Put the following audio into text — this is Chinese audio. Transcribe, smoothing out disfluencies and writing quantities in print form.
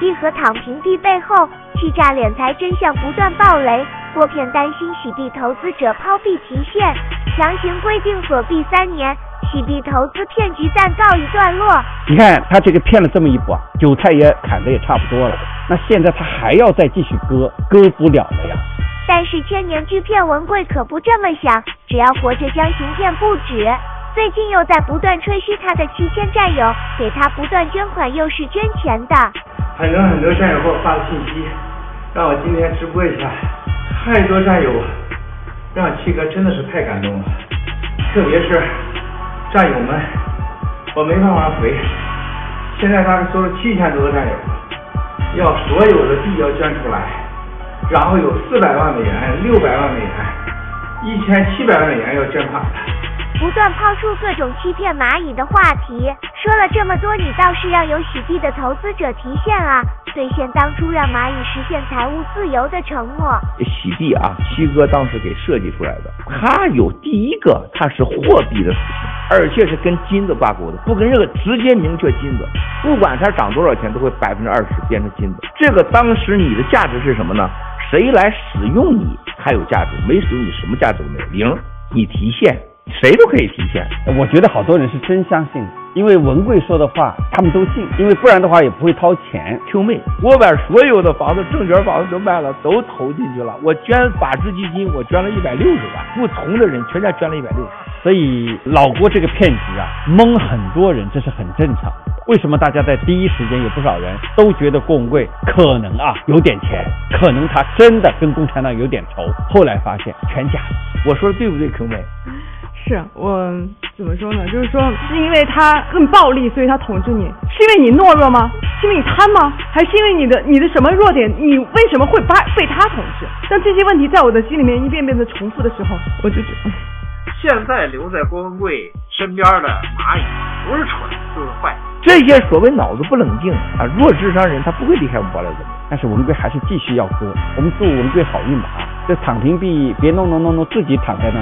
币和躺平币背后欺诈敛财真相不断爆雷，国片担心洗币投资者抛币提现，强行规定锁币3年，洗币投资骗局暂告一段落。你看他这个骗了这么一步啊，韭菜也砍得也差不多了，那现在他还要再继续割不了了呀。但是千年巨骗文贵可不这么想，只要活着将行骗不止。最近又在不断吹嘘他的7000战友给他不断捐款，又是捐钱的。很多战友给我发的信息，让我今天直播一下。太多战友让七哥真的是太感动了，特别是战友们，我没办法回。现在他说了7000多个战友，要所有的币要捐出来，然后有400万美元、600万美元、1700万美元要捐款的。不断抛出各种欺骗蚂蚁的话题，说了这么多，你倒是让有洗币的投资者提现啊，兑现当初让蚂蚁实现财务自由的承诺。洗币啊，七哥当时给设计出来的，它有第一个它是货币的属性，而且是跟金子挂钩的，不跟这个直接明确金子，不管它涨多少钱都会20%变成金子。这个当时你的价值是什么呢？谁来使用你才有价值，没使用你什么价值都没有，零。你提现谁都可以提现。我觉得好多人是真相信，因为文贵说的话他们都信，因为不然的话也不会掏钱。Q 妹，我把所有的房子证券房子都卖了，都投进去了，我捐法治基金，我捐了160万，不同的人全家捐了160万。所以老郭这个骗局啊，蒙很多人，这是很正常的。为什么大家在第一时间有不少人都觉得郭文贵可能啊有点钱，可能他真的跟共产党有点仇，后来发现全假。我说的对不对，Q 妹？是我怎么说呢？就是说，是因为他很暴力，所以他统治你，是因为你懦弱吗？是因为你贪吗？还是因为你的什么弱点？你为什么会被他统治？当这些问题在我的心里面一遍遍的重复的时候，我就觉得，现在留在郭文贵身边的蚂蚁，不是蠢就是坏。这些所谓脑子不冷静啊、弱智商人，他不会离开我们爆料革命。但是文贵还是继续要割，我们祝文贵好运吧啊！这躺平币别弄，自己躺在那。